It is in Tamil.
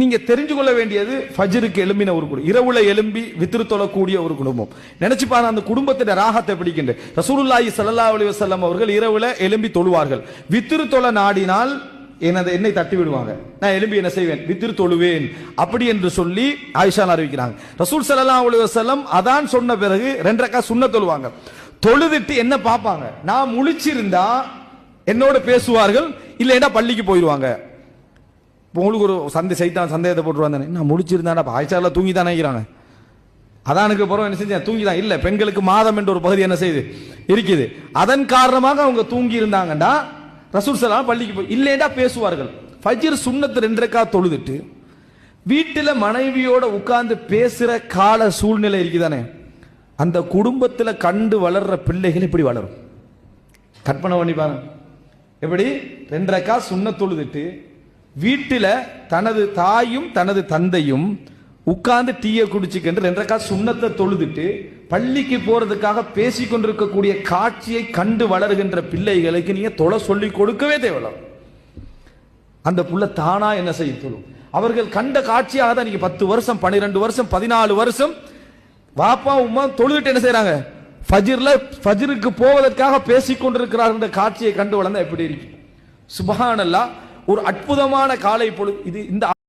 நீங்க தெரிஞ்சு கொள்ள வேண்டியது ஃபஜ்ருக்கு எழும்பின ஒரு குடும்பம், இரவுல எழும்பி வித்ரு தொழக்கூடிய ஒரு குடும்பம். நினைச்சு பாருங்க அந்த குடும்பத்தின் ராகத்தை பிடிக்கின்ற. ரசூலுல்லாஹி ஸல்லல்லாஹு அலைஹி வஸல்லம் அவர்கள் இரவுல எழும்பி தொழுவார்கள். வித்ரு தொழ நாடினால் என்னை தட்டி விடுவாங்க, நான் எழும்பி என்ன செய்வேன், வித்ரு தொழுவேன் அப்படி என்று சொல்லி ஆயிஷா அறிவிக்கிறாங்க. ரசூல் ஸல்லல்லாஹு அலைஹி வஸல்லம் அதான் சொன்ன பிறகு 2 ரக்காத் சுன்னத் தொழுவாங்க. தொழுதுட்டு என்ன பார்ப்பாங்க, நான் முழிச்சிருந்தா என்னோட பேசுவார்கள், இல்லைன்னா பள்ளிக்கு போயிடுவாங்க. உங்களுக்கு ஒரு சந்தேகத்தை போட்டுருவாங்க, நான் முழிச்சிருந்தா ஆயிஷா தூங்கி தானே இருக்கிறாங்க, அதானுக்கு பிறகு என்ன செஞ்சேன் தூங்கிதான். இல்ல, பெண்களுக்கு மாதம் என்ற ஒரு பகுதி என்ன செய்யுது இருக்குது, அதன் காரணமாக அவங்க தூங்கி இருந்தாங்கடா ரசூல் ஸல்லல்லாஹு பள்ளிக்கு போய், இல்லைண்டா பேசுவார்கள். ஃபஜ்ர் சுன்னத் 2 ரக்காத் தொழுதுட்டு வீட்டில் மனைவியோட உட்கார்ந்து பேசுற கால சூழ்நிலை இருக்குதானே, அந்த குடும்பத்தில் கண்டு வளர்ற பிள்ளைகள் எப்படி வளரும் கற்பனை பண்ணி பாருங்க. எப்படி 2 ரக்காத் சுன்னத் தொழுதுட்டு வீட்டில் தனது தாயும் தனது தந்தையும் உட்கார்ந்து டீயை குடிச்சுக்கிட்டு 2 ரக்காத் சுன்னத்தை தொழுதுட்டு பள்ளிக்கு போறதுக்காக பேசி கொண்டிருக்கக்கூடிய காட்சியை கண்டு வளர்கின்ற பிள்ளைகளுக்கு நீங்க தொலை சொல்லி கொடுக்கவே தேவையில்லை. அந்த புள்ள தானா என்ன செய்ய தொழும். அவர்கள் கண்ட காட்சியாக தான் நீங்க 10 வருஷம் 12 வருஷம் 14 வருஷம் வாப்பா உமா தொழுதுட்டு என்ன செய்யறாங்க, ஃபஜ்ருக்கு போவதற்காக பேசி கொண்டிருக்கிறார்கள். காட்சியை கண்டு வளர்ந்தா எப்படி இருக்கு. சுப்ஹானல்லாஹ், ஒரு அற்புதமான காலை பொழுது இது. இந்த